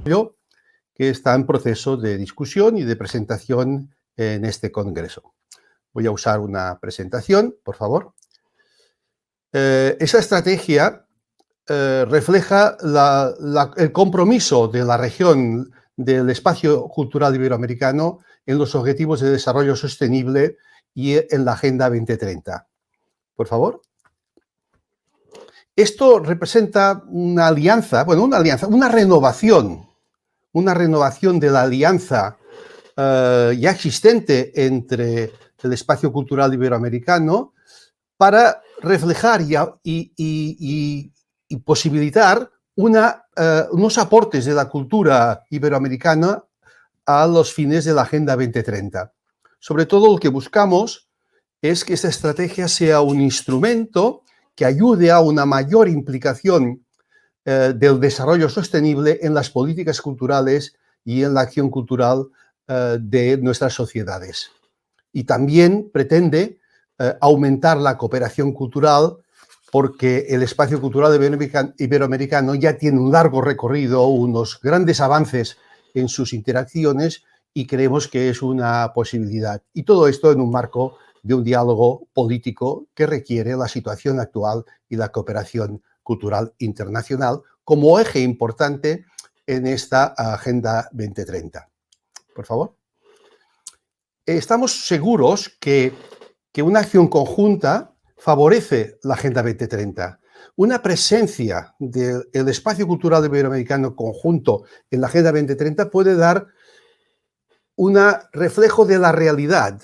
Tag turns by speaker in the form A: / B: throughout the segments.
A: que está en proceso de discusión y de presentación en este congreso. Voy a usar una presentación, por favor. Esa estrategia refleja el compromiso de la región del espacio cultural iberoamericano en los objetivos de desarrollo sostenible y en la Agenda 2030. Por favor. Esto representa una alianza, una renovación de la alianza ya existente entre el espacio cultural iberoamericano para reflejar y posibilitar unos aportes de la cultura iberoamericana a los fines de la Agenda 2030. Sobre todo lo que buscamos es que esta estrategia sea un instrumento que ayude a una mayor implicación del desarrollo sostenible en las políticas culturales y en la acción cultural de nuestras sociedades. Y también pretende aumentar la cooperación cultural, porque el espacio cultural iberoamericano ya tiene un largo recorrido, unos grandes avances en sus interacciones, y creemos que es una posibilidad. Y todo esto en un marco de un diálogo político que requiere la situación actual y la cooperación cultural internacional como eje importante en esta Agenda 2030. Por favor. Estamos seguros que una acción conjunta favorece la Agenda 2030. Una presencia del espacio cultural iberoamericano conjunto en la Agenda 2030 puede dar un reflejo de la realidad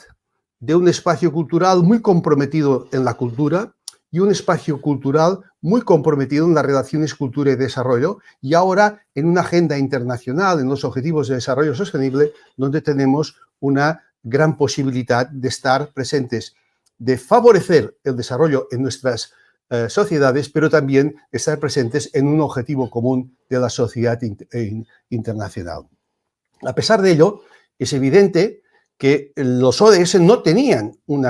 A: de un espacio cultural muy comprometido en la cultura y un espacio cultural muy comprometido en las relaciones cultura y desarrollo, y ahora en una agenda internacional, en los objetivos de desarrollo sostenible, donde tenemos una gran posibilidad de estar presentes, de favorecer el desarrollo en nuestras sociedades, pero también estar presentes en un objetivo común de la sociedad internacional. A pesar de ello, es evidente que los ODS no tenían un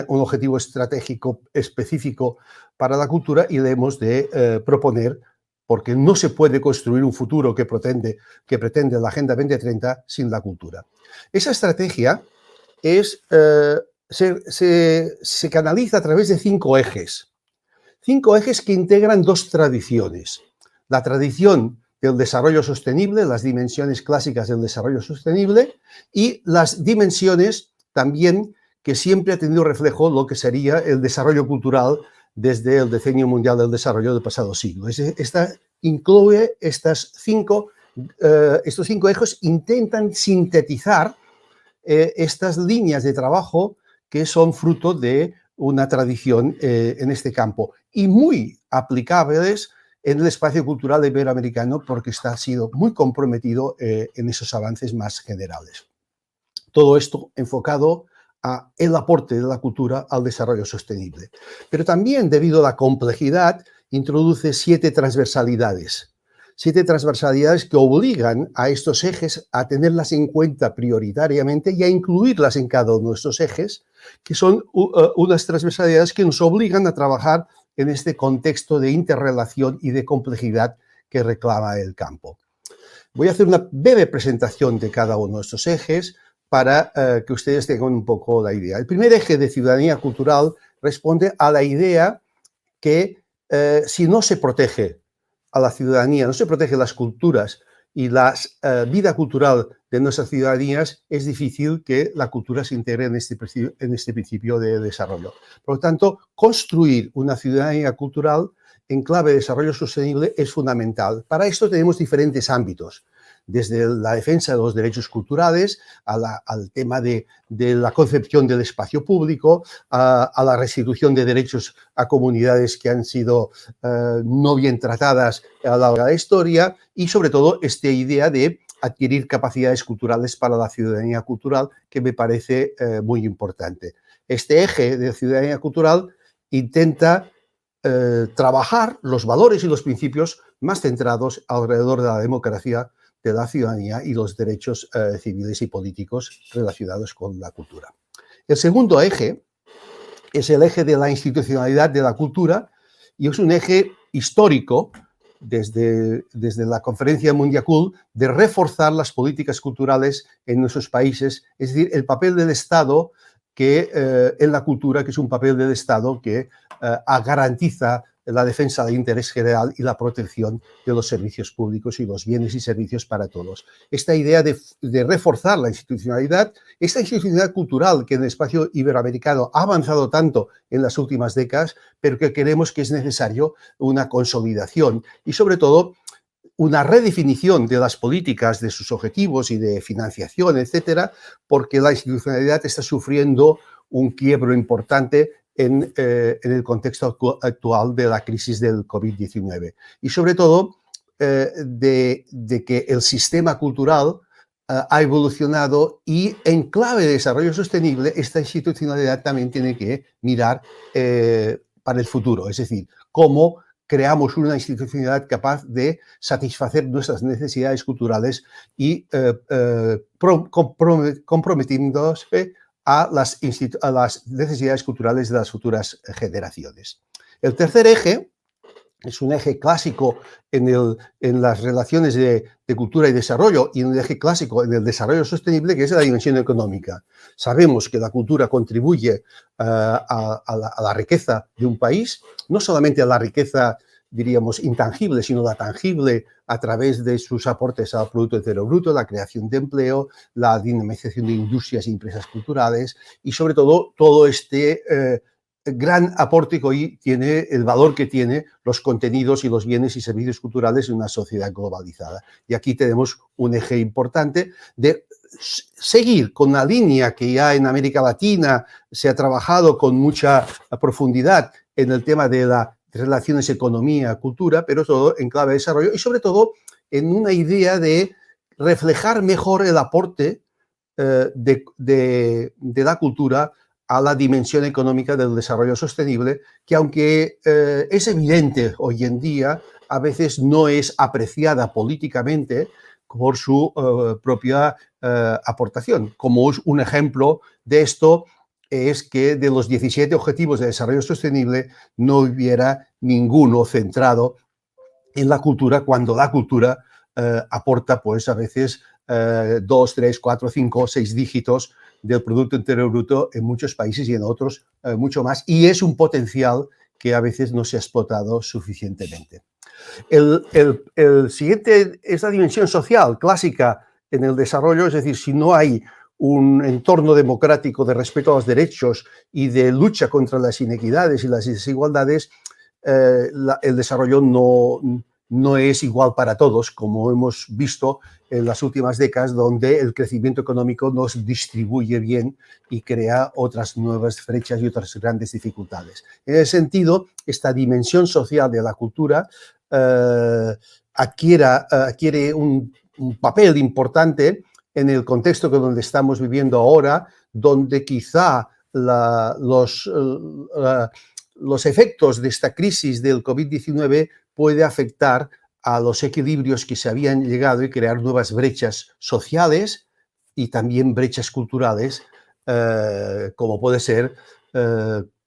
A: objetivo estratégico específico para la cultura, y le hemos de proponer, porque no se puede construir un futuro que pretende la Agenda 2030 sin la cultura. Esa estrategia se canaliza a través de 5 ejes. 5 ejes que integran 2 tradiciones. La tradición del desarrollo sostenible, las dimensiones clásicas del desarrollo sostenible, y las dimensiones también que siempre ha tenido reflejo lo que sería el desarrollo cultural desde el Decenio Mundial del Desarrollo del pasado siglo. Esta incluye estos 5 ejes, intentan sintetizar estas líneas de trabajo que son fruto de una tradición en este campo y muy aplicables en el espacio cultural iberoamericano, porque ha sido muy comprometido en esos avances más generales. Todo esto enfocado a el aporte de la cultura al desarrollo sostenible. Pero también, debido a la complejidad, introduce 7 transversalidades. 7 transversalidades que obligan a estos ejes a tenerlas en cuenta prioritariamente y a incluirlas en cada uno de estos ejes, que son unas transversalidades que nos obligan a trabajar en este contexto de interrelación y de complejidad que reclama el campo. Voy a hacer una breve presentación de cada uno de estos ejes para que ustedes tengan un poco la idea. El primer eje de ciudadanía cultural responde a la idea que si no se protege a la ciudadanía, no se protege las culturas y la vida cultural de nuestras ciudadanías, es difícil que la cultura se integre en este principio de desarrollo. Por lo tanto, construir una ciudadanía cultural en clave de desarrollo sostenible es fundamental. Para esto tenemos diferentes ámbitos, desde la defensa de los derechos culturales al tema de la concepción del espacio público, a la restitución de derechos a comunidades que han sido no bien tratadas a lo largo de la historia, y sobre todo esta idea de adquirir capacidades culturales para la ciudadanía cultural, que me parece muy importante. Este eje de ciudadanía cultural intenta trabajar los valores y los principios más centrados alrededor de la democracia, de la ciudadanía y los derechos civiles y políticos relacionados con la cultura. El segundo eje es el eje de la institucionalidad de la cultura, y es un eje histórico desde la conferencia Mundiacult de reforzar las políticas culturales en nuestros países, es decir, el papel del Estado en la cultura, que es un papel del Estado que garantiza la defensa del interés general y la protección de los servicios públicos y los bienes y servicios para todos. Esta idea de reforzar la institucionalidad, esta institucionalidad cultural que en el espacio iberoamericano ha avanzado tanto en las últimas décadas, pero que creemos que es necesario una consolidación y, sobre todo, una redefinición de las políticas, de sus objetivos y de financiación, etcétera, porque la institucionalidad está sufriendo un quiebro importante en el contexto actual de la crisis del COVID-19. Y sobre todo, de que el sistema cultural ha evolucionado y en clave de desarrollo sostenible, esta institucionalidad también tiene que mirar para el futuro, es decir, cómo creamos una institucionalidad capaz de satisfacer nuestras necesidades culturales y comprometiéndose a las necesidades culturales de las futuras generaciones. El tercer eje es un eje clásico en las relaciones de cultura y desarrollo y un eje clásico en el desarrollo sostenible, que es la dimensión económica. Sabemos que la cultura contribuye a la riqueza de un país, no solamente a la riqueza, diríamos, intangible, sino la tangible a través de sus aportes al Producto Interior Bruto, la creación de empleo, la dinamización de industrias y empresas culturales y, sobre todo, todo este gran aporte que hoy tiene, el valor que tiene los contenidos y los bienes y servicios culturales en una sociedad globalizada. Y aquí tenemos un eje importante de seguir con la línea que ya en América Latina se ha trabajado con mucha profundidad en el tema de las relaciones economía-cultura, pero todo en clave de desarrollo y sobre todo en una idea de reflejar mejor el aporte de la cultura a la dimensión económica del desarrollo sostenible, que aunque es evidente hoy en día, a veces no es apreciada políticamente por su propia aportación. Como es un ejemplo de esto, es que de los 17 Objetivos de Desarrollo Sostenible no hubiera ninguno centrado en la cultura, cuando la cultura aporta, pues a veces 2, 3, 4, 5, 6 dígitos del Producto Interior Bruto en muchos países y en otros mucho más, y es un potencial que a veces no se ha explotado suficientemente. El siguiente es la dimensión social clásica en el desarrollo, es decir, si no hay un entorno democrático de respeto a los derechos y de lucha contra las inequidades y las desigualdades, el desarrollo no es igual para todos, como hemos visto en las últimas décadas, donde el crecimiento económico no se distribuye bien y crea otras nuevas brechas y otras grandes dificultades. En ese sentido, esta dimensión social de la cultura adquiere un papel importante en el contexto donde estamos viviendo ahora, donde quizá los efectos de esta crisis del COVID-19 puede afectar a los equilibrios que se habían llegado y crear nuevas brechas sociales y también brechas culturales, como puede ser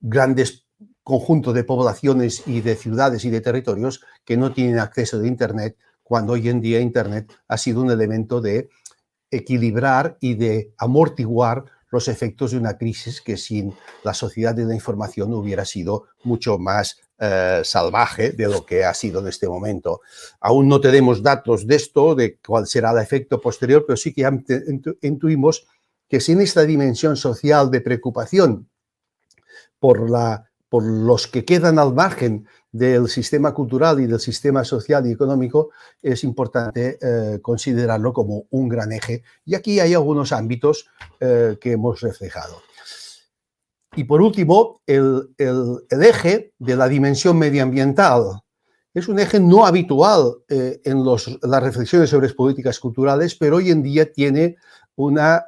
A: grandes conjuntos de poblaciones y de ciudades y de territorios que no tienen acceso a Internet, cuando hoy en día Internet ha sido un elemento de equilibrar y de amortiguar los efectos de una crisis que sin la sociedad de la información hubiera sido mucho más salvaje de lo que ha sido en este momento. Aún no tenemos datos de esto, de cuál será el efecto posterior, pero sí que ya intuimos que sin esta dimensión social de preocupación por los que quedan al margen del sistema cultural y del sistema social y económico, es importante considerarlo como un gran eje. Y aquí hay algunos ámbitos que hemos reflejado. Y por último, el eje de la dimensión medioambiental. Es un eje no habitual en las reflexiones sobre políticas culturales, pero hoy en día tiene una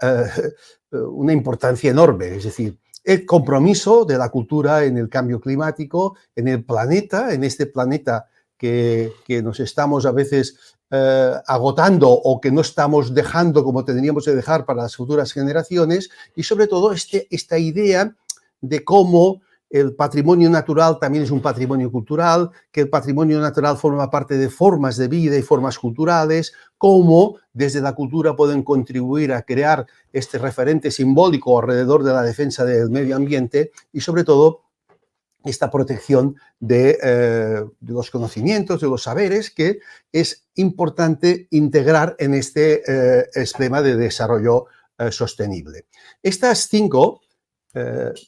A: importancia enorme. Es decir, el compromiso de la cultura en el cambio climático, en el planeta, en este planeta que nos estamos a veces agotando o que no estamos dejando como tendríamos que dejar para las futuras generaciones, y sobre todo esta idea de cómo el patrimonio natural también es un patrimonio cultural, que el patrimonio natural forma parte de formas de vida y formas culturales, cómo desde la cultura pueden contribuir a crear este referente simbólico alrededor de la defensa del medio ambiente y, sobre todo, esta protección de los conocimientos, de los saberes, que es importante integrar en este esquema de desarrollo sostenible. Estas cinco,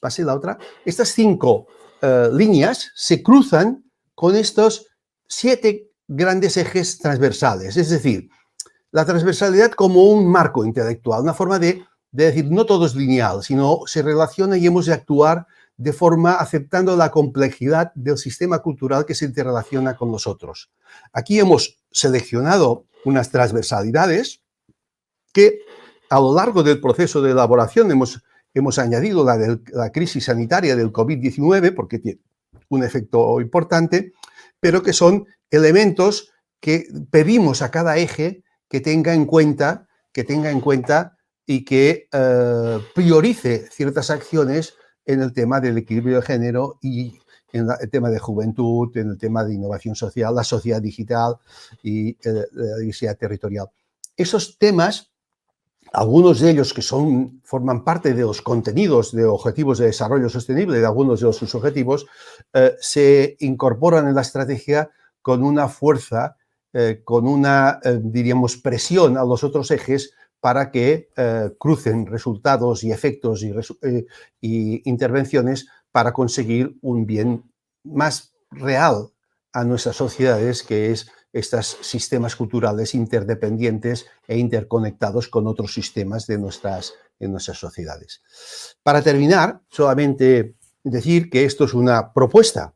A: pasé la otra, estas cinco líneas se cruzan con estos 7 grandes ejes transversales, es decir, la transversalidad como un marco intelectual, una forma de decir, no todo es lineal, sino se relaciona y hemos de actuar de forma aceptando la complejidad del sistema cultural que se interrelaciona con nosotros. Aquí hemos seleccionado unas transversalidades que a lo largo del proceso de elaboración hemos añadido la de la crisis sanitaria del COVID-19, porque tiene un efecto importante, pero que son elementos que pedimos a cada eje que tenga en cuenta y que priorice ciertas acciones en el tema del equilibrio de género y en el tema de juventud, en el tema de innovación social, la sociedad digital y la diversidad territorial. Esos temas, algunos de ellos que forman parte de los contenidos de objetivos de desarrollo sostenible, de algunos de los subobjetivos, se incorporan en la estrategia con una fuerza, con una, diríamos, presión a los otros ejes para que crucen resultados y efectos y intervenciones para conseguir un bien más real a nuestras sociedades, que es estos sistemas culturales interdependientes e interconectados con otros sistemas de nuestras sociedades. Para terminar, solamente decir que esto es una propuesta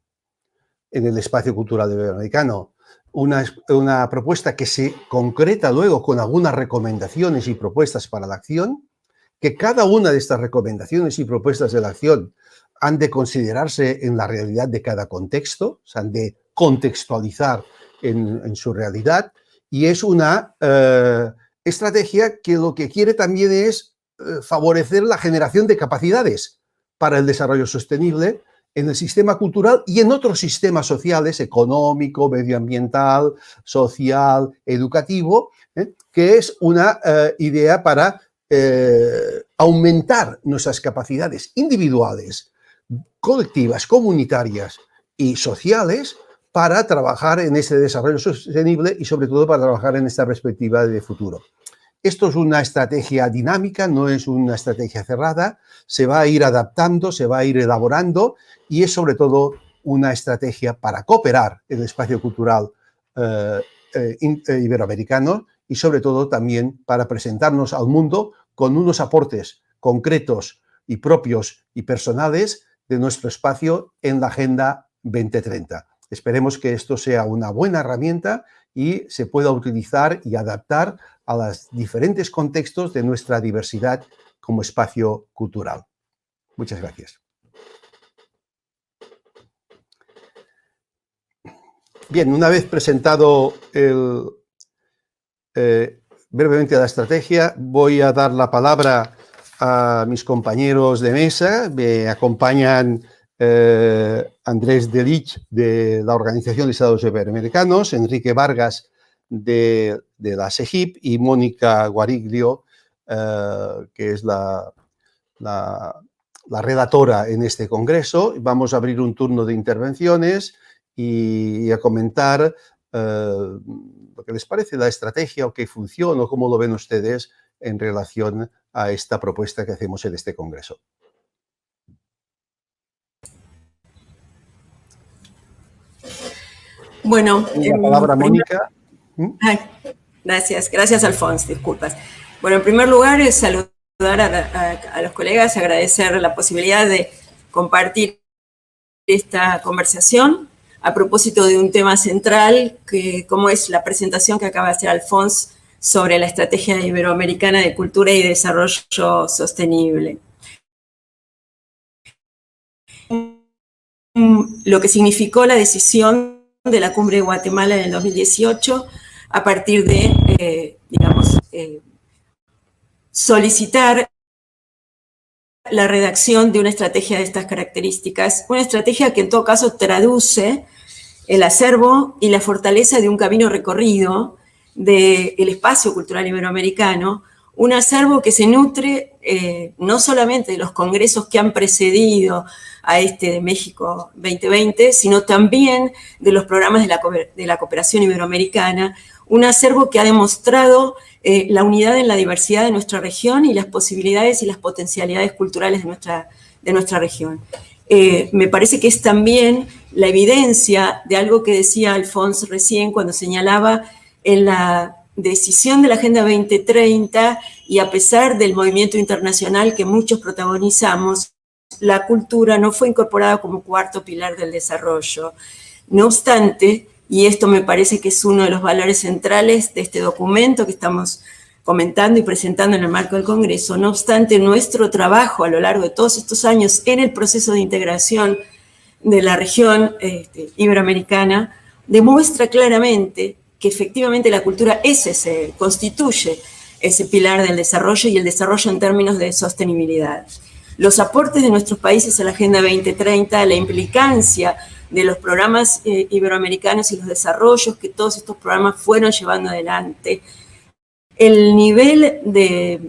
A: en el espacio cultural iberoamericano, una propuesta que se concreta luego con algunas recomendaciones y propuestas para la acción, que cada una de estas recomendaciones y propuestas de la acción han de considerarse en la realidad de cada contexto, se han de contextualizar en su realidad, y es una estrategia que lo que quiere también es favorecer la generación de capacidades para el desarrollo sostenible en el sistema cultural y en otros sistemas sociales, económico, medioambiental, social, educativo, que es una idea para aumentar nuestras capacidades individuales, colectivas, comunitarias y sociales para trabajar en ese desarrollo sostenible y sobre todo para trabajar en esta perspectiva de futuro. Esto es una estrategia dinámica, no es una estrategia cerrada, se va a ir adaptando, se va a ir elaborando y es sobre todo una estrategia para cooperar en el espacio cultural iberoamericano y sobre todo también para presentarnos al mundo con unos aportes concretos y propios y personales de nuestro espacio en la Agenda 2030. Esperemos que esto sea una buena herramienta y se pueda utilizar y adaptar a los diferentes contextos de nuestra diversidad como espacio cultural. Muchas gracias. Bien, una vez presentado brevemente la estrategia, voy a dar la palabra a mis compañeros de mesa. Me acompañan Andrés Delich, de la Organización de Estados Iberoamericanos, Enrique Vargas, de la SEGIP, y Mónica Guariglio, que es la relatora en este congreso. Vamos a abrir un turno de intervenciones y a comentar lo que les parece la estrategia o qué funciona o cómo lo ven ustedes en relación a esta propuesta que hacemos en este congreso.
B: Bueno,
A: la palabra, Mónica.
B: Gracias, Alfonso, disculpas. Bueno, en primer lugar, es saludar a los colegas, agradecer la posibilidad de compartir esta conversación a propósito de un tema central, como es la presentación que acaba de hacer Alfonso sobre la Estrategia Iberoamericana de Cultura y Desarrollo Sostenible. Lo que significó la decisión de la Cumbre de Guatemala en el 2018, a partir de, solicitar la redacción de una estrategia de estas características, una estrategia que en todo caso traduce el acervo y la fortaleza de un camino recorrido del espacio cultural iberoamericano, un acervo que se nutre no solamente de los congresos que han precedido a este de México 2020, sino también de los programas de la cooperación iberoamericana, un acervo que ha demostrado la unidad en la diversidad de nuestra región y las posibilidades y las potencialidades culturales de nuestra región. Me parece que es también la evidencia de algo que decía Alphonse recién cuando señalaba en la decisión de la Agenda 2030 y a pesar del movimiento internacional que muchos protagonizamos, la cultura no fue incorporada como cuarto pilar del desarrollo. No obstante, y esto me parece que es uno de los valores centrales de este documento que estamos comentando y presentando en el marco del Congreso, no obstante, nuestro trabajo a lo largo de todos estos años en el proceso de integración de la región iberoamericana demuestra claramente que efectivamente la cultura constituye ese pilar del desarrollo y el desarrollo en términos de sostenibilidad. Los aportes de nuestros países a la Agenda 2030, la implicancia de los programas iberoamericanos y los desarrollos que todos estos programas fueron llevando adelante, el nivel de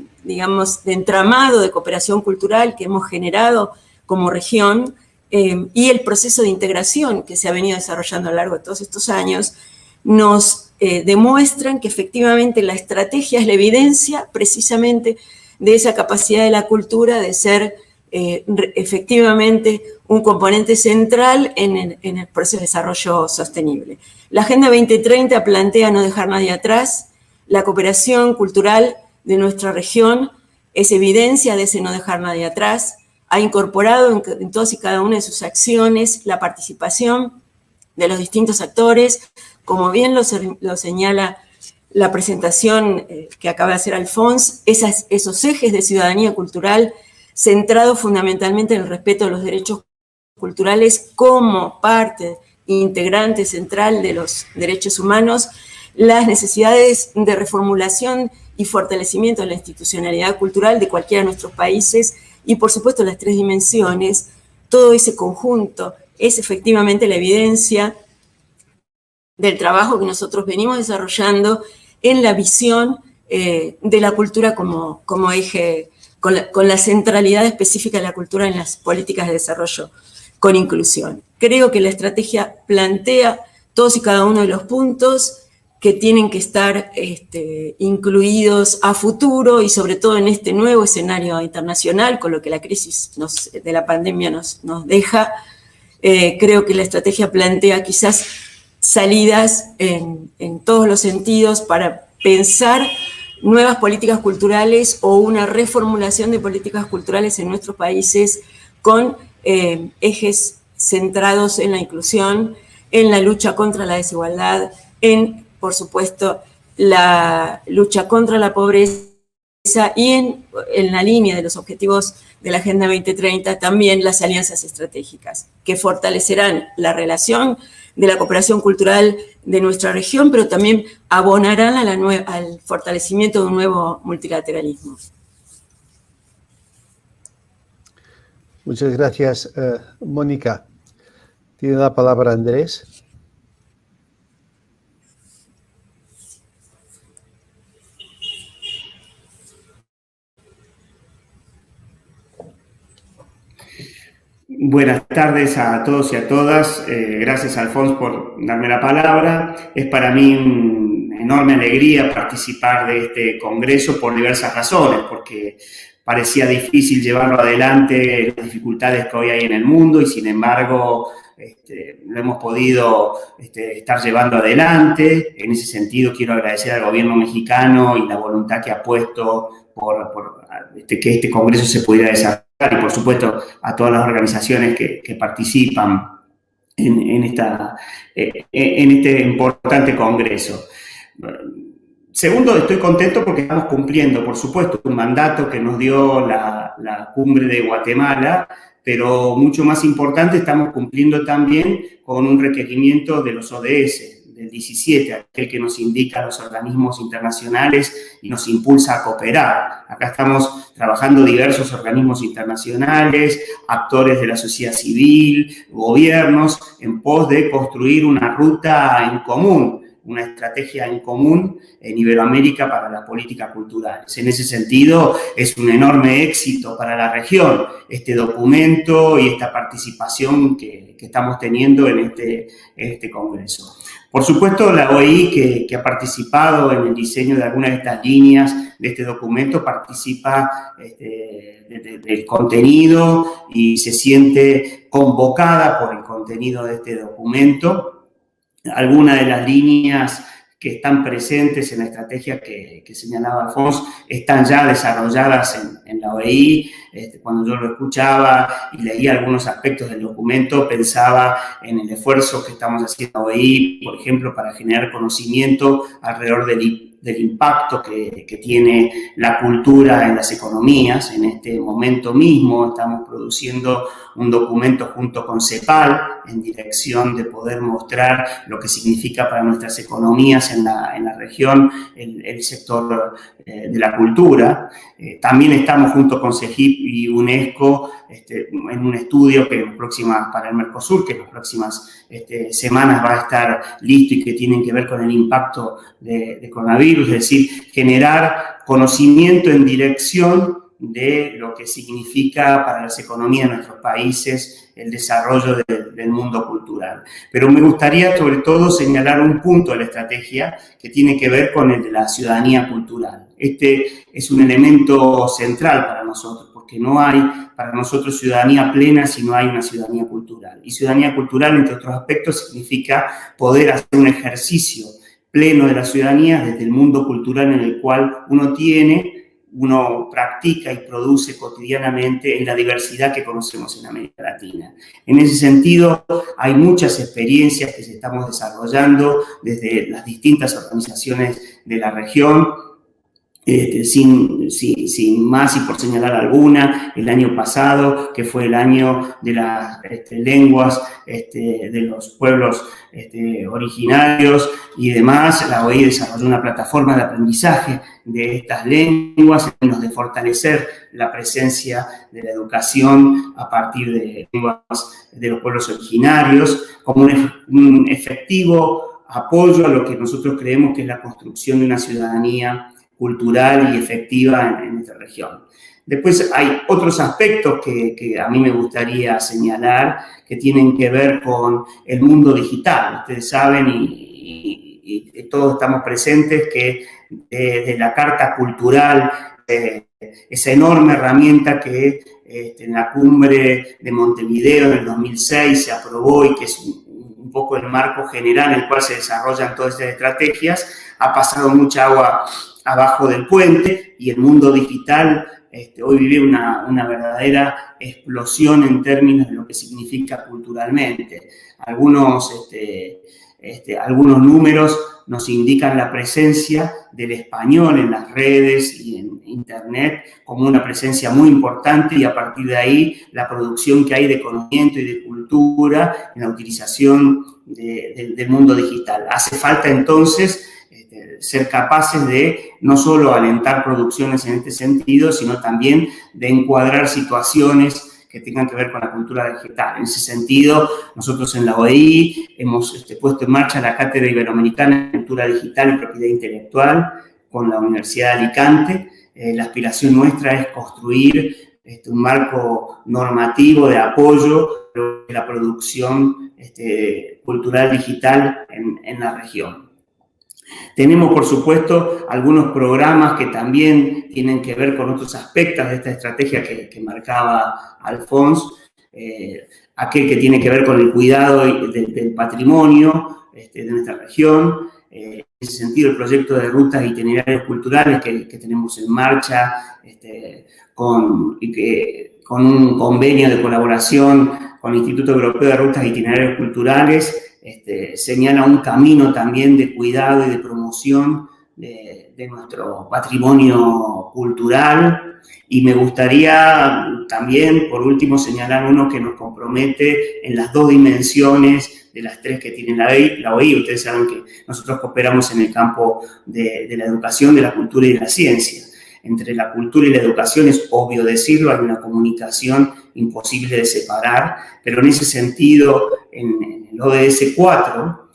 B: entramado de cooperación cultural que hemos generado como región y el proceso de integración que se ha venido desarrollando a lo largo de todos estos años, nos demuestran que efectivamente la estrategia es la evidencia precisamente de esa capacidad de la cultura de ser efectivamente un componente central en el proceso de desarrollo sostenible. La Agenda 2030 plantea no dejar nadie atrás. La cooperación cultural de nuestra región es evidencia de ese no dejar nadie atrás. Ha incorporado en todas y cada una de sus acciones la participación de los distintos actores, como bien lo señala la presentación que acaba de hacer Alphonse, esos ejes de ciudadanía cultural centrados fundamentalmente en el respeto de los derechos culturales como parte integrante central de los derechos humanos, las necesidades de reformulación y fortalecimiento de la institucionalidad cultural de cualquiera de nuestros países y, por supuesto, las tres dimensiones. Todo ese conjunto es efectivamente la evidencia del trabajo que nosotros venimos desarrollando en la visión de la cultura como eje, con la centralidad específica de la cultura en las políticas de desarrollo con inclusión. Creo que la estrategia plantea todos y cada uno de los puntos que tienen que estar incluidos a futuro y sobre todo en este nuevo escenario internacional con lo que la crisis de la pandemia nos deja. Creo que la estrategia plantea quizás salidas en todos los sentidos para pensar nuevas políticas culturales o una reformulación de políticas culturales en nuestros países con ejes centrados en la inclusión, en la lucha contra la desigualdad, en, por supuesto, la lucha contra la pobreza y en la línea de los objetivos de la Agenda 2030 también las alianzas estratégicas que fortalecerán la relación de la cooperación cultural de nuestra región, pero también abonarán al fortalecimiento de un nuevo multilateralismo.
A: Muchas gracias, Mónica. Tiene la palabra Andrés.
C: Buenas tardes a todos y a todas. Gracias, Alphonse, por darme la palabra. Es para mí una enorme alegría participar de este congreso por diversas razones, porque parecía difícil llevarlo adelante, las dificultades que hoy hay en el mundo, y sin embargo lo hemos podido estar llevando adelante. En ese sentido, quiero agradecer al gobierno mexicano y la voluntad que ha puesto por que este congreso se pudiera desarrollar, y por supuesto a todas las organizaciones que participan en este importante congreso. Segundo, estoy contento porque estamos cumpliendo, por supuesto, un mandato que nos dio la cumbre de Guatemala, pero mucho más importante, estamos cumpliendo también con un requerimiento de los ODS, del 17, aquel que nos indica a los organismos internacionales y nos impulsa a cooperar. Acá estamos trabajando diversos organismos internacionales, actores de la sociedad civil, gobiernos, en pos de construir una ruta en común, una estrategia en común en Iberoamérica para las políticas culturales. En ese sentido, es un enorme éxito para la región este documento y esta participación que estamos teniendo en este congreso. Por supuesto, la OEI, que ha participado en el diseño de algunas de estas líneas de este documento, participa del contenido y se siente convocada por el contenido de este documento. Algunas de las líneas que están presentes en la estrategia que señalaba Alfonso están ya desarrolladas en la OEI. Cuando yo lo escuchaba y leía algunos aspectos del documento, pensaba en el esfuerzo que estamos haciendo en la OEI, por ejemplo, para generar conocimiento alrededor del impacto que tiene la cultura en las economías. En este momento mismo estamos produciendo un documento junto con CEPAL en dirección de poder mostrar lo que significa para nuestras economías en la región el sector de la cultura. También estamos junto con CEGIP y UNESCO en un estudio para el Mercosur, que en las próximas semanas va a estar listo y que tienen que ver con el impacto de coronavirus, es decir, generar conocimiento en dirección de lo que significa para las economías de nuestros países el desarrollo del mundo cultural. Pero me gustaría sobre todo señalar un punto de la estrategia que tiene que ver con el de la ciudadanía cultural. Este es un elemento central para nosotros, porque no hay para nosotros ciudadanía plena si no hay una ciudadanía cultural. Y ciudadanía cultural, entre otros aspectos, significa poder hacer un ejercicio pleno de la ciudadanía desde el mundo cultural en el cual uno practica y produce cotidianamente en la diversidad que conocemos en América Latina. En ese sentido, hay muchas experiencias que se estamos desarrollando desde las distintas organizaciones de la región. Sin más y por señalar alguna, el año pasado, que fue el año de las lenguas de los pueblos originarios y demás, la OEI desarrolló una plataforma de aprendizaje de estas lenguas en términos de fortalecer la presencia de la educación a partir de lenguas de los pueblos originarios como un efectivo apoyo a lo que nosotros creemos que es la construcción de una ciudadanía cultural y efectiva en nuestra región. Después hay otros aspectos que a mí me gustaría señalar que tienen que ver con el mundo digital. Ustedes saben y todos estamos presentes que desde la Carta Cultural, esa enorme herramienta que en la cumbre de Montevideo en el 2006 se aprobó y que es un poco el marco general en el cual se desarrollan todas estas estrategias, ha pasado mucha agua abajo del puente y el mundo digital hoy vive una verdadera explosión en términos de lo que significa culturalmente. Algunos números nos indican la presencia del español en las redes y en Internet como una presencia muy importante y a partir de ahí la producción que hay de conocimiento y de cultura en la utilización del mundo digital. Hace falta entonces ser capaces de no solo alentar producciones en este sentido, sino también de encuadrar situaciones que tengan que ver con la cultura digital. En ese sentido, nosotros en la OEI hemos puesto en marcha la Cátedra Iberoamericana de Cultura Digital y Propiedad Intelectual con la Universidad de Alicante. La aspiración nuestra es construir un marco normativo de apoyo de la producción cultural digital en la región. Tenemos, por supuesto, algunos programas que también tienen que ver con otros aspectos de esta estrategia que marcaba Alfonso, aquel que tiene que ver con el cuidado del patrimonio de nuestra región. En ese sentido, el proyecto de rutas e itinerarios culturales que tenemos en marcha con un convenio de colaboración con el Instituto Europeo de Rutas e Itinerarios Culturales, señala un camino también de cuidado y de promoción de nuestro patrimonio cultural. Y me gustaría también, por último, señalar uno que nos compromete en las dos dimensiones de las tres que tiene la OEI. Ustedes saben que nosotros cooperamos en el campo de la educación, de la cultura y de la ciencia. entre la cultura y la educación es obvio decirlo, hay una comunicación imposible de separar, pero en ese sentido, en el ODS 4,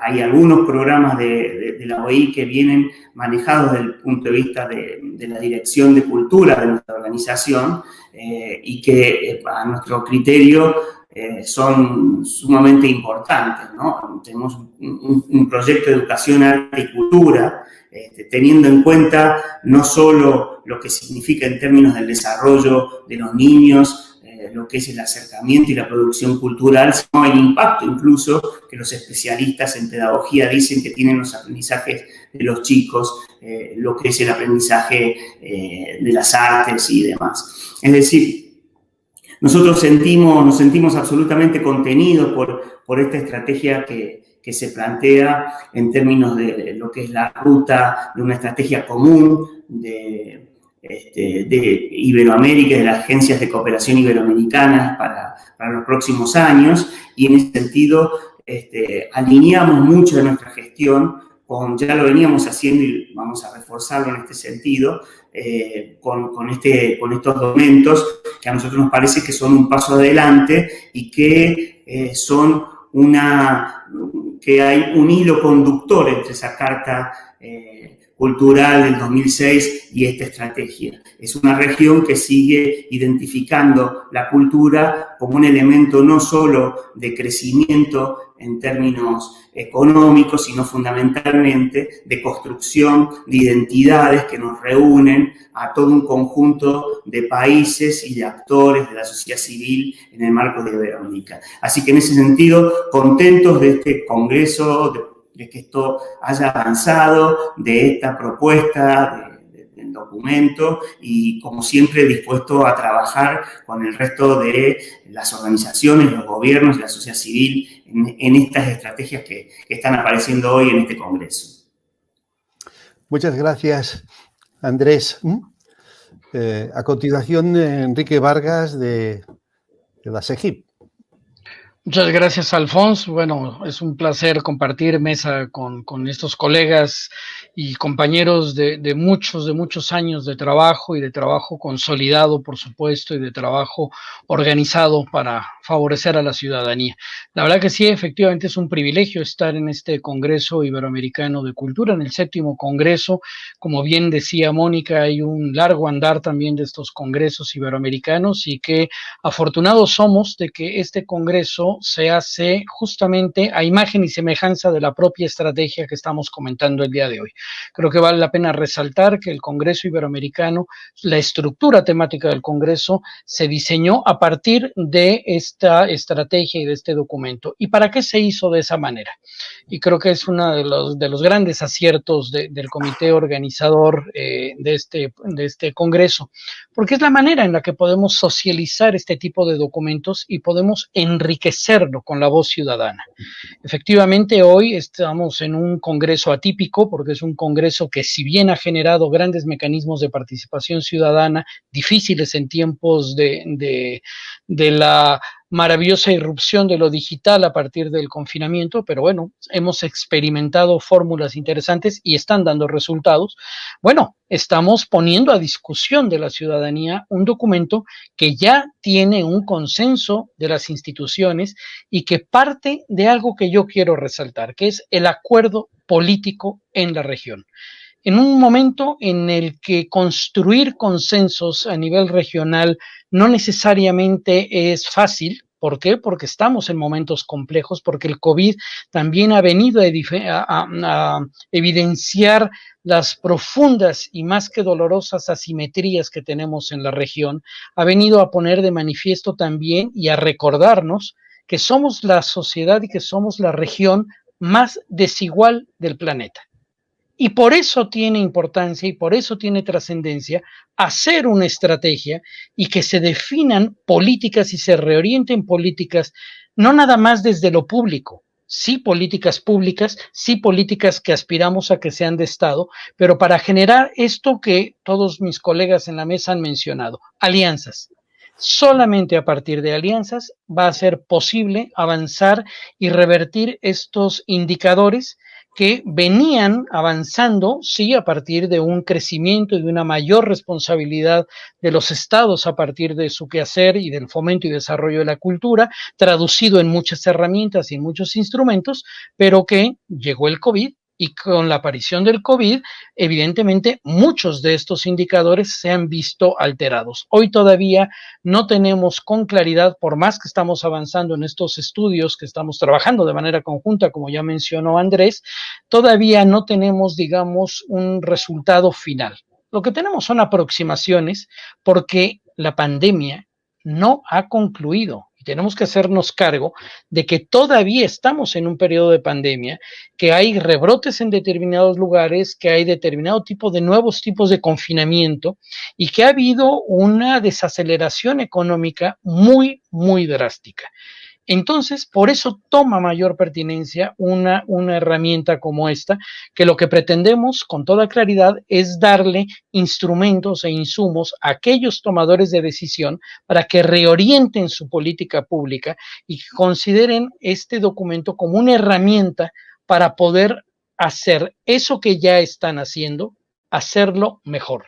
C: hay algunos programas de la OEI que vienen manejados desde el punto de vista de la Dirección de Cultura de nuestra organización y que a nuestro criterio son sumamente importantes, ¿no? Tenemos un proyecto de educación, arte y cultura, teniendo en cuenta no solo lo que significa en términos del desarrollo de los niños, lo que es el acercamiento y la producción cultural, sino el impacto incluso que los especialistas en pedagogía dicen que tienen los aprendizajes de los chicos, lo que es el aprendizaje de las artes y demás. Es decir, nosotros nos sentimos absolutamente contenidos por esta estrategia que se plantea en términos de lo que es la ruta de una estrategia común de Iberoamérica y de las agencias de cooperación iberoamericanas para los próximos años, y en ese sentido alineamos mucho de nuestra gestión ya lo veníamos haciendo y vamos a reforzarlo en este sentido, con estos documentos que a nosotros nos parece que son un paso adelante y que que hay un hilo conductor entre esa carta cultural del 2006 y esta estrategia. Es una región que sigue identificando la cultura como un elemento no solo de crecimiento en términos económicos, sino fundamentalmente de construcción de identidades que nos reúnen a todo un conjunto de países y de actores de la sociedad civil en el marco de Iberoamérica. Así que en ese sentido, contentos de este congreso, de que esto haya avanzado, de esta propuesta, del documento, y como siempre dispuesto a trabajar con el resto de las organizaciones, los gobiernos y la sociedad civil en estas estrategias que están apareciendo hoy en este congreso.
A: Muchas gracias, Andrés. A continuación, Enrique Vargas de la SEGIP.
D: Muchas gracias, Alfonso. Bueno, es un placer compartir mesa con estos colegas y compañeros de muchos años de trabajo y de trabajo consolidado, por supuesto, y de trabajo organizado para favorecer a la ciudadanía. La verdad que sí, efectivamente es un privilegio estar en este Congreso Iberoamericano de Cultura, en el 7º Congreso. Como bien decía Mónica, hay un largo andar también de estos congresos iberoamericanos y que afortunados somos de que este Congreso se hace justamente a imagen y semejanza de la propia estrategia que estamos comentando el día de hoy. Creo que vale la pena resaltar que el Congreso Iberoamericano, la estructura temática del Congreso, se diseñó a partir de esta estrategia y de este documento. ¿Y para qué se hizo de esa manera? Y creo que es uno de los grandes aciertos del comité organizador de este Congreso, porque es la manera en la que podemos socializar este tipo de documentos y podemos enriquecerlo con la voz ciudadana. Efectivamente, hoy estamos en un congreso atípico, porque es un congreso que, si bien ha generado grandes mecanismos de participación ciudadana, difíciles en tiempos de la maravillosa irrupción de lo digital a partir del confinamiento, pero bueno, hemos experimentado fórmulas interesantes y están dando resultados. Bueno, estamos poniendo a discusión de la ciudadanía un documento que ya tiene un consenso de las instituciones y que parte de algo que yo quiero resaltar, que es el acuerdo político en la región. En un momento en el que construir consensos a nivel regional no necesariamente es fácil. ¿Por qué? Porque estamos en momentos complejos, porque el COVID también ha venido a evidenciar las profundas y más que dolorosas asimetrías que tenemos en la región, ha venido a poner de manifiesto también y a recordarnos que somos la sociedad y que somos la región más desigual del planeta. Y por eso tiene importancia y por eso tiene trascendencia hacer una estrategia y que se definan políticas y se reorienten políticas, no nada más desde lo público, sí políticas públicas, sí políticas que aspiramos a que sean de Estado, pero para generar esto que todos mis colegas en la mesa han mencionado, alianzas. Solamente a partir de alianzas va a ser posible avanzar y revertir estos indicadores que venían avanzando, sí, a partir de un crecimiento y de una mayor responsabilidad de los estados a partir de su quehacer y del fomento y desarrollo de la cultura, traducido en muchas herramientas y en muchos instrumentos, pero que llegó el COVID y con la aparición del COVID, evidentemente, muchos de estos indicadores se han visto alterados. Hoy todavía no tenemos con claridad, por más que estamos avanzando en estos estudios, que estamos trabajando de manera conjunta, como ya mencionó Andrés, todavía no tenemos, digamos, un resultado final. Lo que tenemos son aproximaciones porque la pandemia no ha concluido. Tenemos que hacernos cargo de que todavía estamos en un periodo de pandemia, que hay rebrotes en determinados lugares, que hay determinado tipo de nuevos tipos de confinamiento y que ha habido una desaceleración económica muy, muy drástica. Entonces, por eso toma mayor pertinencia una herramienta como esta, que lo que pretendemos con toda claridad es darle instrumentos e insumos a aquellos tomadores de decisión para que reorienten su política pública y que consideren este documento como una herramienta para poder hacer eso que ya están haciendo, hacerlo mejor.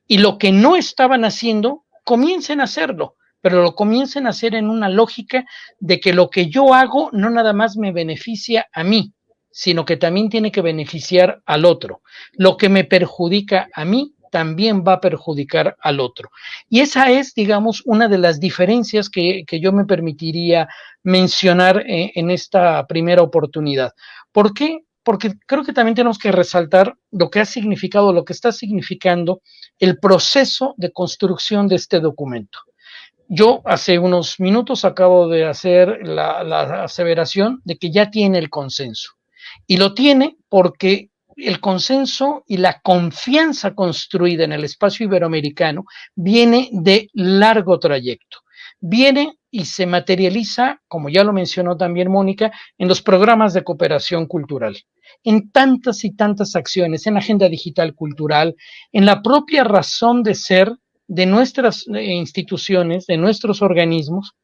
D: Y lo que no estaban haciendo, comiencen a hacerlo, pero lo comiencen a hacer en una lógica de que lo que yo hago no nada más me beneficia a mí, sino que también tiene que beneficiar al otro. Lo que me perjudica a mí también va a perjudicar al otro. Y esa es, digamos, una de las diferencias que yo me permitiría mencionar en esta primera oportunidad. ¿Por qué? Porque creo que también tenemos que resaltar lo que ha significado, lo que está significando el proceso de construcción de este documento. Yo hace unos minutos acabo de hacer la aseveración de que ya tiene el consenso. Y lo tiene porque el consenso y la confianza construida en el espacio iberoamericano viene de largo trayecto. Viene y se materializa, como ya lo mencionó también Mónica, en los programas de cooperación cultural, en tantas y tantas acciones, en la agenda digital cultural, en la propia razón de ser de nuestras instituciones, de nuestros organismos,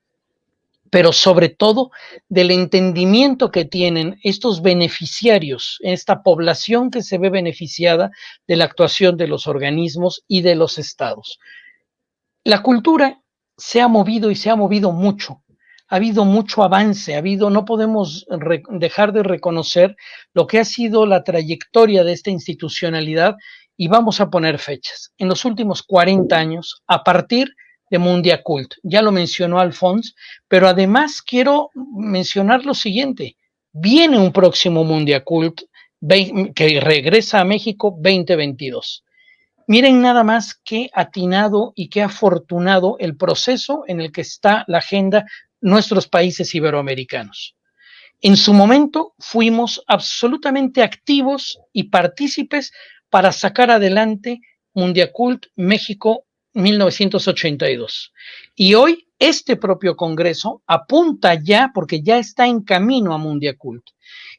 D: pero sobre todo del entendimiento que tienen estos beneficiarios, esta población que se ve beneficiada de la actuación de los organismos y de los estados. La cultura se ha movido y se ha movido mucho. Ha habido mucho avance, no podemos dejar de reconocer lo que ha sido la trayectoria de esta institucionalidad y vamos a poner fechas. En los últimos 40 años, a partir de Mundiacult, ya lo mencionó Alfons, pero además quiero mencionar lo siguiente, viene un próximo Mundiacult que regresa a México 2022. Miren nada más qué atinado y qué afortunado el proceso en el que está la agenda nuestros países iberoamericanos. En su momento fuimos absolutamente activos y partícipes para sacar adelante Mundiacult México 1982. Y hoy este propio Congreso apunta ya, porque ya está en camino a Mundiacult,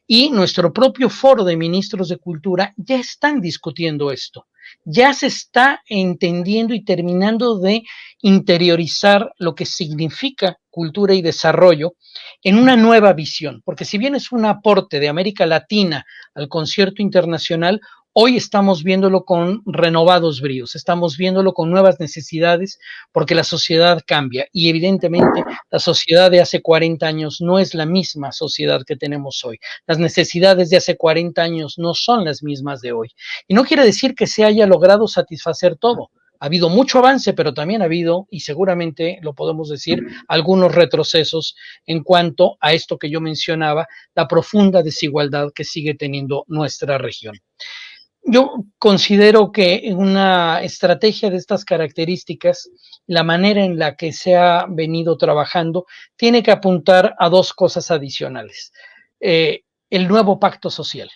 D: y nuestro propio foro de ministros de cultura ya están discutiendo esto. Ya se está entendiendo y terminando de interiorizar lo que significa cultura y desarrollo en una nueva visión, porque si bien es un aporte de América Latina al concierto internacional, hoy estamos viéndolo con renovados bríos, estamos viéndolo con nuevas necesidades porque la sociedad cambia y evidentemente la sociedad de hace 40 años no es la misma sociedad que tenemos hoy. Las necesidades de hace 40 años no son las mismas de hoy. Y no quiere decir que se haya logrado satisfacer todo. Ha habido mucho avance, pero también ha habido, y seguramente lo podemos decir, algunos retrocesos en cuanto a esto que yo mencionaba, la profunda desigualdad que sigue teniendo nuestra región. Yo considero que una estrategia de estas características, la manera en la que se ha venido trabajando, tiene que apuntar a dos cosas adicionales. El nuevo pacto social.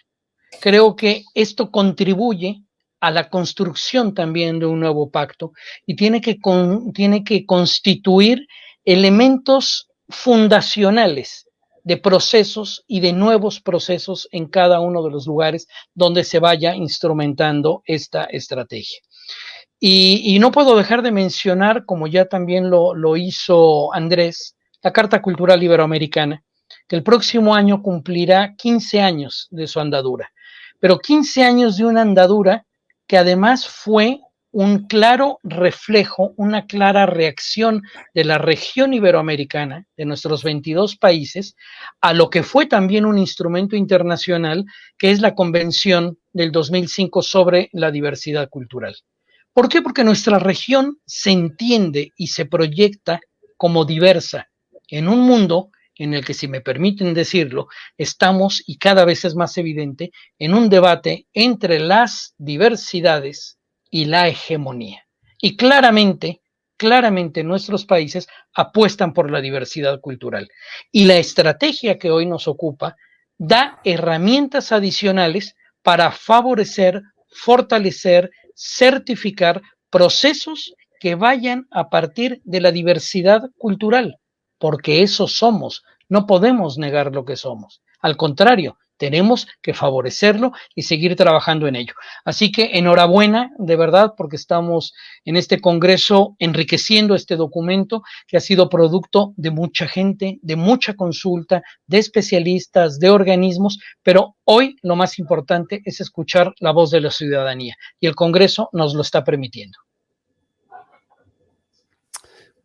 D: Creo que esto contribuye a la construcción también de un nuevo pacto y tiene que constituir elementos fundacionales de procesos y de nuevos procesos en cada uno de los lugares donde se vaya instrumentando esta estrategia. Y no puedo dejar de mencionar, como ya también lo hizo Andrés, la Carta Cultural Iberoamericana, que el próximo año cumplirá 15 años de su andadura, pero 15 años de una andadura que además fue un claro reflejo, una clara reacción de la región iberoamericana, de nuestros 22 países, a lo que fue también un instrumento internacional, que es la Convención del 2005 sobre la diversidad cultural. ¿Por qué? Porque nuestra región se entiende y se proyecta como diversa en un mundo en el que, si me permiten decirlo, estamos, y cada vez es más evidente, en un debate entre las diversidades y la hegemonía. Y claramente nuestros países apuestan por la diversidad cultural. Y la estrategia que hoy nos ocupa da herramientas adicionales para favorecer, fortalecer, certificar procesos que vayan a partir de la diversidad cultural, porque eso somos, no podemos negar lo que somos. Al contrario, tenemos que favorecerlo y seguir trabajando en ello. Así que enhorabuena, de verdad, porque estamos en este congreso enriqueciendo este documento que ha sido producto de mucha gente, de mucha consulta, de especialistas, de organismos, pero hoy lo más importante es escuchar la voz de la ciudadanía y el congreso nos lo está permitiendo.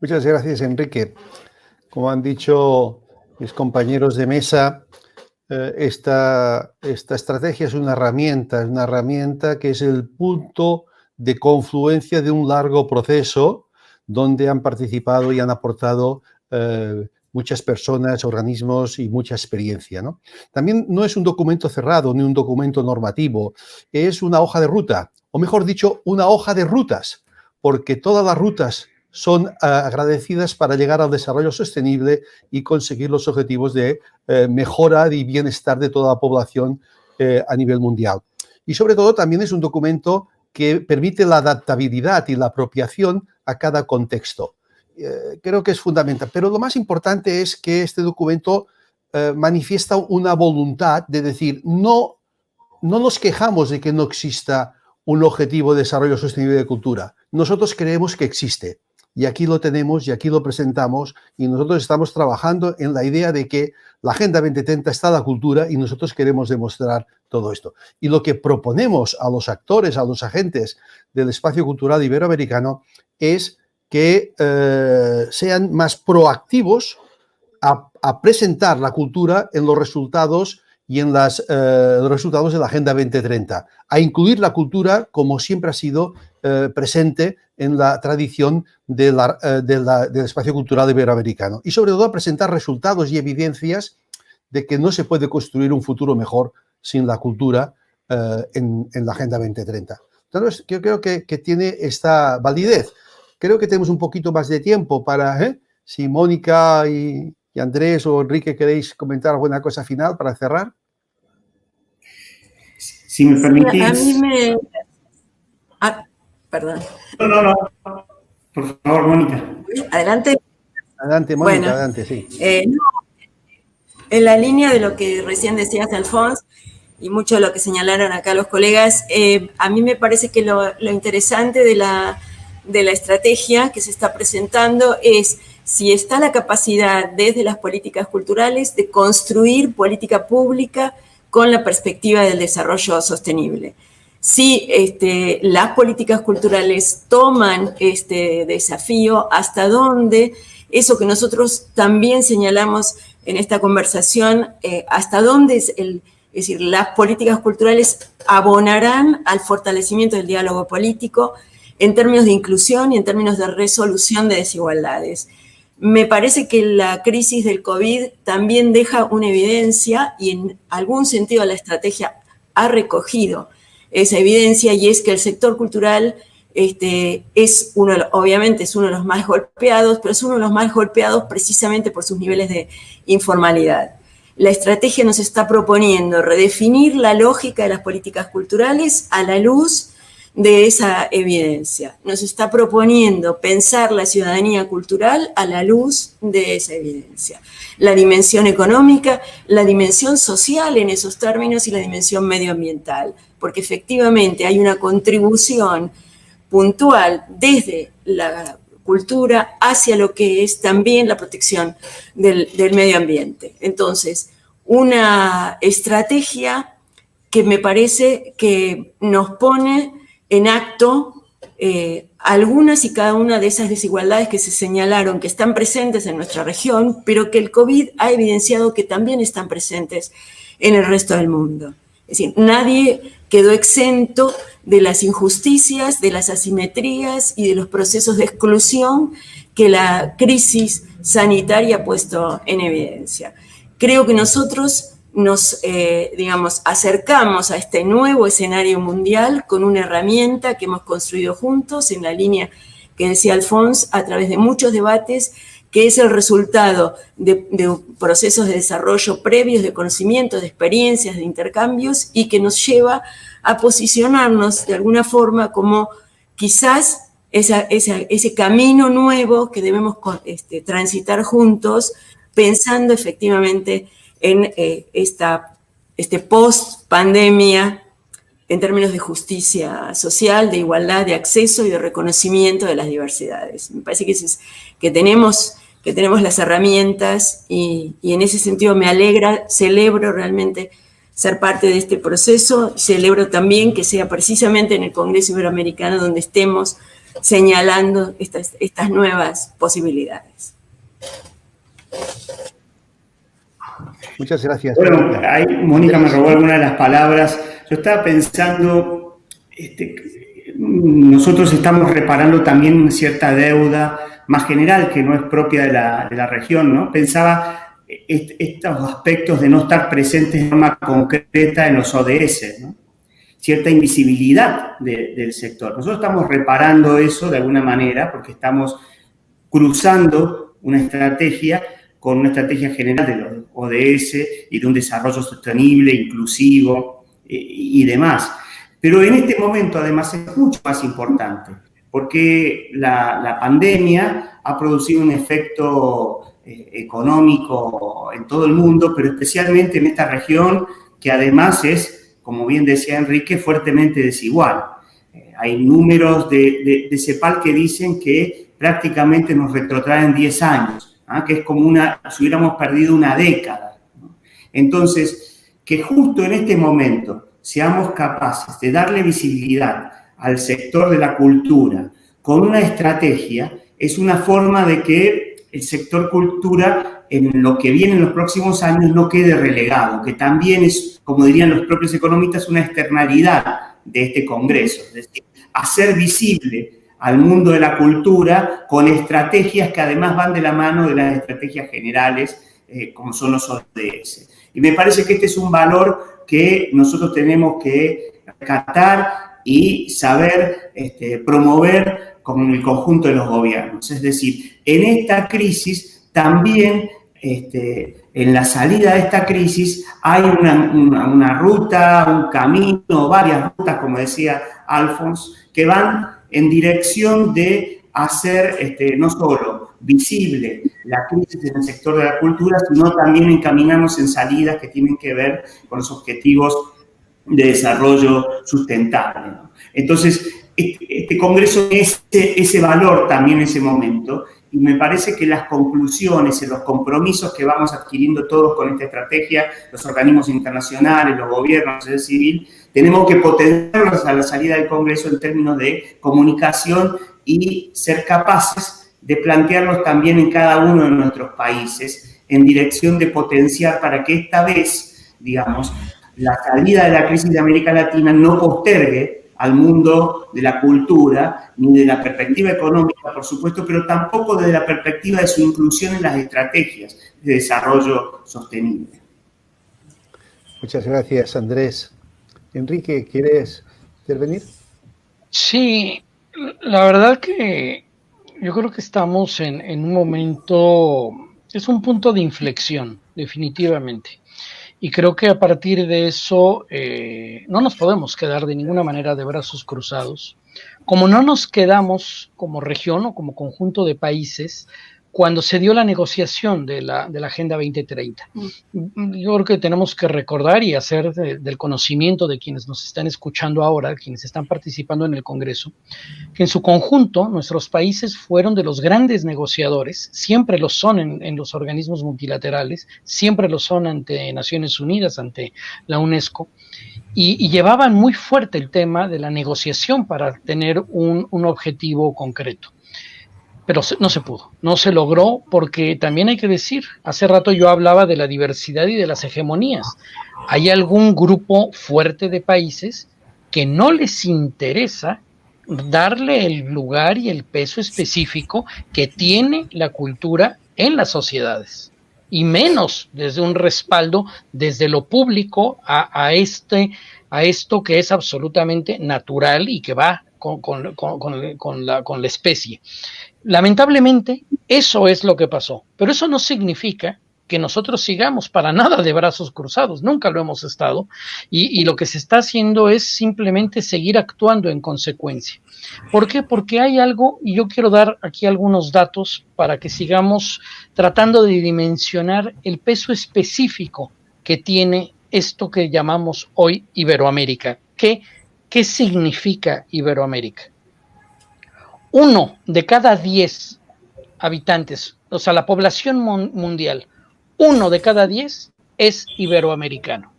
A: Muchas gracias, Enrique. Como han dicho mis compañeros de mesa, esta estrategia es una herramienta que es el punto de confluencia de un largo proceso donde han participado y han aportado muchas personas, organismos y mucha experiencia, ¿no? También no es un documento cerrado ni un documento normativo, es una hoja de ruta, o mejor dicho, una hoja de rutas, porque todas las rutas son agradecidas para llegar al desarrollo sostenible y conseguir los objetivos de mejora y bienestar de toda la población a nivel mundial. Y sobre todo también es un documento que permite la adaptabilidad y la apropiación a cada contexto. Creo que es fundamental, pero lo más importante es que este documento manifiesta una voluntad de decir, no nos quejamos de que no exista un objetivo de desarrollo sostenible de cultura. Nosotros creemos que existe. Y aquí lo tenemos y aquí lo presentamos y nosotros estamos trabajando en la idea de que la Agenda 2030 está en la cultura y nosotros queremos demostrar todo esto. Y lo que proponemos a los actores, a los agentes del espacio cultural iberoamericano es que sean más proactivos a presentar la cultura en los resultados y en los resultados de la Agenda 2030, a incluir la cultura como siempre ha sido presente en la tradición del espacio cultural iberoamericano y sobre todo a presentar resultados y evidencias de que no se puede construir un futuro mejor sin la cultura en la Agenda 2030. Entonces, yo creo que tiene esta validez. Creo que tenemos un poquito más de tiempo para, si Mónica y Andrés o Enrique queréis comentar alguna cosa final para cerrar.
C: Si me permitís.
B: A mí me... perdón.
C: No. Por favor, Mónica.
B: Adelante.
A: Adelante, Mónica, bueno, adelante, sí.
B: En la línea de lo que recién decías, Alfons, y mucho de lo que señalaron acá los colegas, a mí me parece que lo interesante de la estrategia que se está presentando es si está la capacidad desde las políticas culturales de construir política pública con la perspectiva del desarrollo sostenible. Si las políticas culturales toman este desafío, hasta dónde, eso que nosotros también señalamos en esta conversación, hasta dónde es decir, las políticas culturales abonarán al fortalecimiento del diálogo político en términos de inclusión y en términos de resolución de desigualdades. Me parece que la crisis del COVID también deja una evidencia y en algún sentido la estrategia ha recogido esa evidencia, y es que el sector cultural obviamente es uno de los más golpeados, pero es uno de los más golpeados precisamente por sus niveles de informalidad. La estrategia nos está proponiendo redefinir la lógica de las políticas culturales a la luz de esa evidencia. Nos está proponiendo pensar la ciudadanía cultural a la luz de esa evidencia. La dimensión económica, la dimensión social en esos términos y la dimensión medioambiental, porque efectivamente hay una contribución puntual desde la cultura, hacia lo que es también la protección del medio ambiente. Entonces, una estrategia que me parece que nos pone en acto algunas y cada una de esas desigualdades que se señalaron, que están presentes en nuestra región, pero que el COVID ha evidenciado que también están presentes en el resto del mundo. Es decir, nadie quedó exento de las injusticias, de las asimetrías y de los procesos de exclusión que la crisis sanitaria ha puesto en evidencia. Creo que nosotros nos, acercamos a este nuevo escenario mundial con una herramienta que hemos construido juntos en la línea que decía Alphonse, a través de muchos debates, que es el resultado de procesos de desarrollo previos, de conocimiento, de experiencias, de intercambios, y que nos lleva a posicionarnos de alguna forma como quizás ese camino nuevo que debemos transitar juntos, pensando efectivamente en este post-pandemia en términos de justicia social, de igualdad, de acceso y de reconocimiento de las diversidades. Me parece que tenemos las herramientas y en ese sentido me alegra, celebro realmente ser parte de este proceso, celebro también que sea precisamente en el Congreso Iberoamericano donde estemos señalando estas nuevas posibilidades.
A: Muchas gracias.
C: Bueno, ahí Mónica me robó alguna de las palabras. Yo estaba pensando, nosotros estamos reparando también cierta deuda más general que no es propia de la región, ¿no? Pensaba estos aspectos de no estar presentes de forma concreta en los ODS, ¿no? Cierta invisibilidad del sector. Nosotros estamos reparando eso de alguna manera porque estamos cruzando una estrategia con una estrategia general de los ODS y de un desarrollo sostenible, inclusivo y demás. Pero en este momento, además, es mucho más importante, porque la pandemia ha producido un efecto económico en todo el mundo, pero especialmente en esta región, que además es, como bien decía Enrique, fuertemente desigual. Hay números de CEPAL que dicen que prácticamente nos retrotraen 10 años. Que es como si hubiéramos perdido una década, ¿no? Entonces, que justo en este momento seamos capaces de darle visibilidad al sector de la cultura con una estrategia, es una forma de que el sector cultura en lo que viene en los próximos años no quede relegado, que también es, como dirían los propios economistas, una externalidad de este Congreso, es decir, hacer visible al mundo de la cultura con estrategias que además van de la mano de las estrategias generales como son los ODS. Y me parece que este es un valor que nosotros tenemos que rescatar y saber promover con el conjunto de los gobiernos. Es decir, en esta crisis también, en la salida de esta crisis, hay una ruta, un camino, varias rutas, como decía Alphonse, que van en dirección de hacer no solo visible la crisis en el sector de la cultura, sino también encaminarnos en salidas que tienen que ver con los objetivos de desarrollo sustentable, ¿no? Entonces, este Congreso tiene ese valor también en ese momento, y me parece que las conclusiones y los compromisos que vamos adquiriendo todos con esta estrategia, los organismos internacionales, los gobiernos, la sociedad civil, tenemos que potenciarlos a la salida del Congreso en términos de comunicación y ser capaces de plantearlos también en cada uno de nuestros países en dirección de potenciar para que esta vez, digamos, la salida de la crisis de América Latina no postergue al mundo de la cultura, ni de la perspectiva económica, por supuesto, pero tampoco desde la perspectiva de su inclusión en las estrategias de desarrollo sostenible.
A: Muchas gracias, Andrés. Enrique, ¿quieres intervenir?
D: Sí, la verdad que yo creo que estamos en un momento, es un punto de inflexión, definitivamente. Y creo que a partir de eso no nos podemos quedar de ninguna manera de brazos cruzados. Como no nos quedamos como región o como conjunto de países cuando se dio la negociación de la Agenda 2030. Yo creo que tenemos que recordar y hacer del conocimiento de quienes nos están escuchando ahora, quienes están participando en el Congreso, que en su conjunto nuestros países fueron de los grandes negociadores, siempre lo son en los organismos multilaterales, siempre lo son ante Naciones Unidas, ante la UNESCO, y llevaban muy fuerte el tema de la negociación para tener un objetivo concreto. Pero no se pudo, no se logró, porque también hay que decir, hace rato yo hablaba de la diversidad y de las hegemonías. Hay algún grupo fuerte de países que no les interesa darle el lugar y el peso específico que tiene la cultura en las sociedades, y menos desde un respaldo desde lo público a esto que es absolutamente natural y que va con la especie. Lamentablemente, eso es lo que pasó, pero eso no significa que nosotros sigamos para nada de brazos cruzados, nunca lo hemos estado, y lo que se está haciendo es simplemente seguir actuando en consecuencia. ¿Por qué? Porque hay algo, y yo quiero dar aquí algunos datos para que sigamos tratando de dimensionar el peso específico que tiene esto que llamamos hoy Iberoamérica. ¿Qué significa Iberoamérica? 1 de cada 10 habitantes, o sea, la población mundial, 1 de cada 10 es iberoamericano.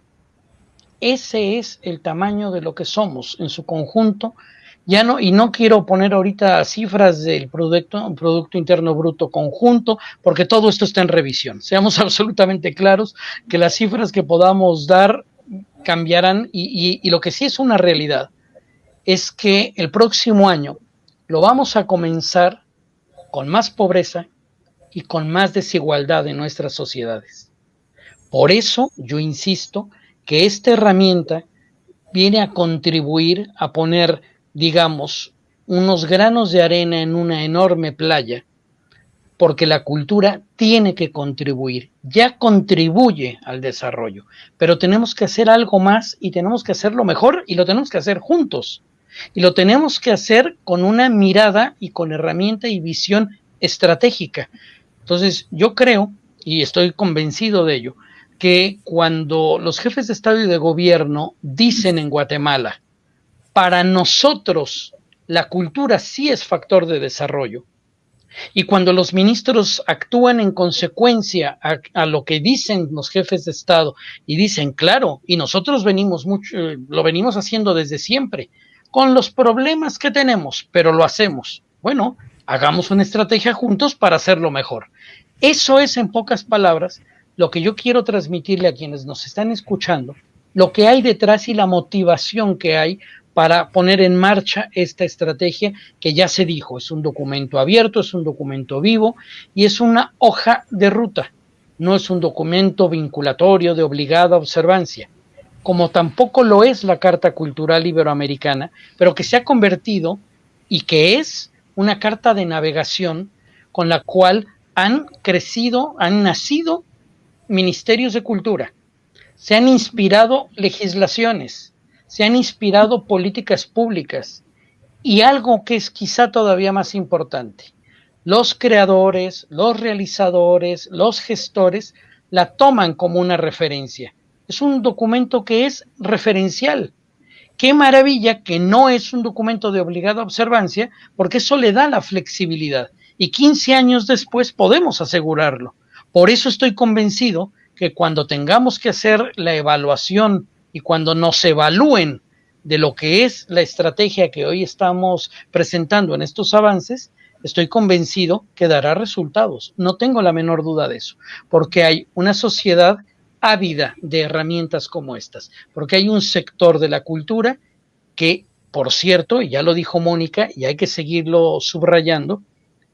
D: Ese es el tamaño de lo que somos en su conjunto. Ya no, y no quiero poner ahorita cifras del Producto Interno Bruto conjunto, porque todo esto está en revisión. Seamos absolutamente claros que las cifras que podamos dar cambiarán, y lo que sí es una realidad es que el próximo año lo vamos a comenzar con más pobreza y con más desigualdad en nuestras sociedades. Por eso yo insisto que esta herramienta viene a contribuir a poner, digamos, unos granos de arena en una enorme playa, porque la cultura tiene que contribuir, ya contribuye al desarrollo, pero tenemos que hacer algo más y tenemos que hacerlo mejor y lo tenemos que hacer juntos. Y lo tenemos que hacer con una mirada y con herramienta y visión estratégica. Entonces, yo creo, y estoy convencido de ello, que cuando los jefes de Estado y de Gobierno dicen en Guatemala, para nosotros la cultura sí es factor de desarrollo, y cuando los ministros actúan en consecuencia a lo que dicen los jefes de Estado y dicen, claro, y nosotros lo venimos haciendo desde siempre, con los problemas que tenemos, pero lo hacemos. Bueno, hagamos una estrategia juntos para hacerlo mejor. Eso es, en pocas palabras, lo que yo quiero transmitirle a quienes nos están escuchando, lo que hay detrás y la motivación que hay para poner en marcha esta estrategia que ya se dijo, es un documento abierto, es un documento vivo y es una hoja de ruta, no es un documento vinculatorio de obligada observancia, como tampoco lo es la Carta Cultural Iberoamericana, pero que se ha convertido y que es una carta de navegación con la cual han nacido ministerios de cultura, se han inspirado legislaciones, se han inspirado políticas públicas y algo que es quizá todavía más importante, los creadores, los realizadores, los gestores la toman como una referencia. Es un documento que es referencial. Qué maravilla que no es un documento de obligada observancia, porque eso le da la flexibilidad. Y 15 años después podemos asegurarlo. Por eso estoy convencido que cuando tengamos que hacer la evaluación y cuando nos evalúen de lo que es la estrategia que hoy estamos presentando en estos avances, estoy convencido que dará resultados. No tengo la menor duda de eso, porque hay una sociedad ávida de herramientas como estas, porque hay un sector de la cultura que, por cierto, y ya lo dijo Mónica, y hay que seguirlo subrayando,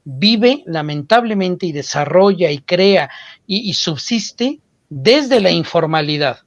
D: vive lamentablemente y desarrolla y crea y subsiste desde la informalidad.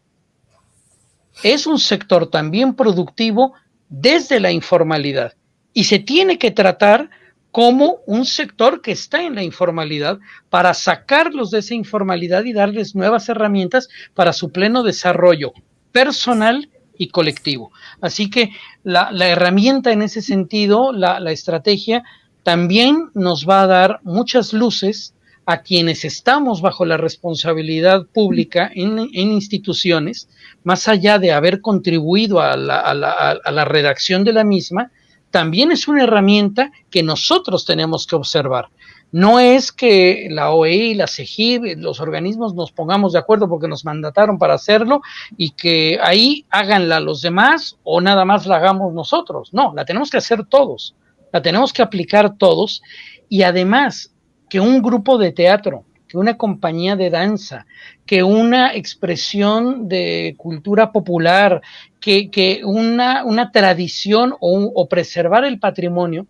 D: Es un sector también productivo desde la informalidad y se tiene que tratar como un sector que está en la informalidad para sacarlos de esa informalidad y darles nuevas herramientas para su pleno desarrollo personal y colectivo. Así que la herramienta en ese sentido, la estrategia, también nos va a dar muchas luces a quienes estamos bajo la responsabilidad pública en instituciones, más allá de haber contribuido a la redacción de la misma, también es una herramienta que nosotros tenemos que observar. No es que la OEI, la CEGIB, los organismos nos pongamos de acuerdo porque nos mandataron para hacerlo y que ahí háganla los demás o nada más la hagamos nosotros. No, la tenemos que hacer todos, la tenemos que aplicar todos, y además que un grupo de teatro, que una compañía de danza, que una expresión de cultura popular, que una tradición o preservar el patrimonio,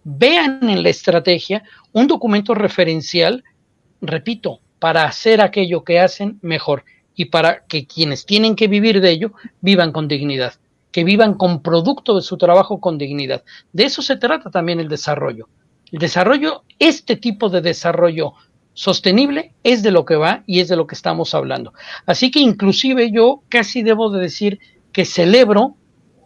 D: vean en la estrategia un documento referencial, repito, para hacer aquello que hacen mejor y para que quienes tienen que vivir de ello vivan con dignidad, que vivan con producto de su trabajo con dignidad. De eso se trata también el desarrollo. El desarrollo, este tipo de desarrollo sostenible, es de lo que va y es de lo que estamos hablando. Así que inclusive yo casi debo de decir que celebro,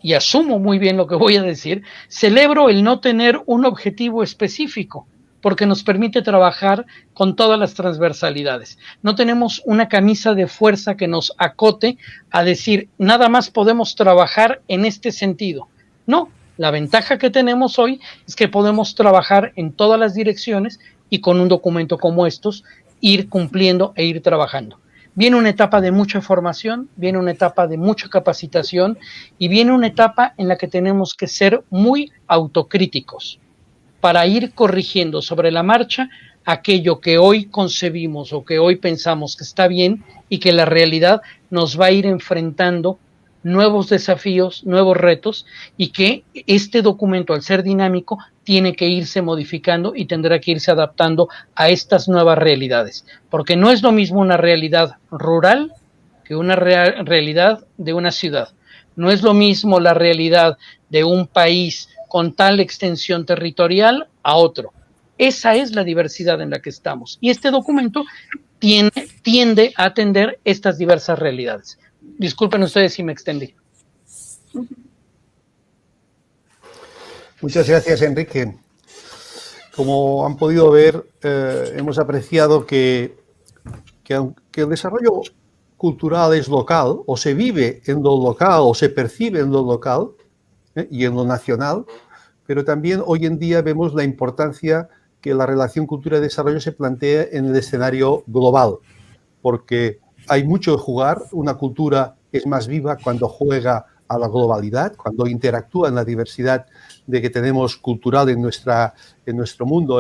D: y asumo muy bien lo que voy a decir, celebro el no tener un objetivo específico, porque nos permite trabajar con todas las transversalidades. No tenemos una camisa de fuerza que nos acote a decir, nada más podemos trabajar en este sentido. No, la ventaja que tenemos hoy es que podemos trabajar en todas las direcciones y con un documento como estos ir cumpliendo e ir trabajando. Viene una etapa de mucha formación, viene una etapa de mucha capacitación y viene una etapa en la que tenemos que ser muy autocríticos para ir corrigiendo sobre la marcha aquello que hoy concebimos o que hoy pensamos que está bien y que la realidad nos va a ir enfrentando nuevos desafíos, nuevos retos, y que este documento, al ser dinámico, tiene que irse modificando y tendrá que irse adaptando a estas nuevas realidades, porque no es lo mismo una realidad rural que una realidad de una ciudad. No es lo mismo la realidad de un país con tal extensión territorial a otro. Esa es la diversidad en la que estamos. Y este documento tiende a atender estas diversas realidades. Disculpen ustedes si me extendí.
A: Muchas gracias, Enrique. Como han podido ver, hemos apreciado que aunque el desarrollo cultural es local, o se vive en lo local, o se percibe en lo local y en lo nacional, pero también hoy en día vemos la importancia que la relación cultura-desarrollo se plantea en el escenario global, porque hay mucho que jugar. Una cultura es más viva cuando juega a la globalidad, cuando interactúa en la diversidad de que tenemos cultural en nuestro mundo.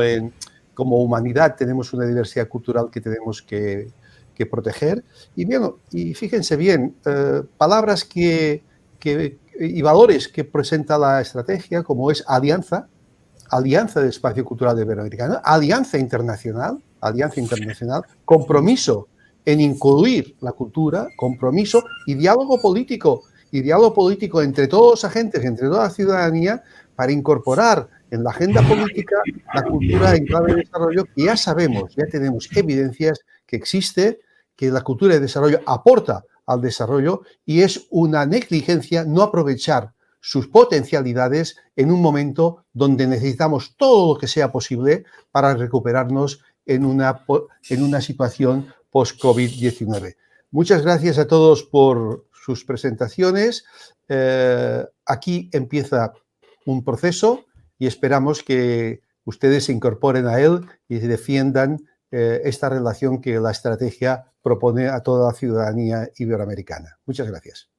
A: Como humanidad tenemos una diversidad cultural que tenemos que proteger. Y fíjense bien, palabras y valores que presenta la estrategia, como es alianza del espacio cultural iberoamericano, alianza internacional, compromiso en incluir la cultura, compromiso y diálogo político entre todos los agentes, entre toda la ciudadanía, para incorporar en la agenda política la cultura en clave de desarrollo, que ya sabemos, ya tenemos evidencias que existe, que la cultura de desarrollo aporta al desarrollo, y es una negligencia no aprovechar sus potencialidades en un momento donde necesitamos todo lo que sea posible para recuperarnos en una situación post-COVID-19. Muchas gracias a todos por sus presentaciones. Aquí empieza un proceso y esperamos que ustedes se incorporen a él y defiendan esta relación que la estrategia propone a toda la ciudadanía iberoamericana. Muchas gracias.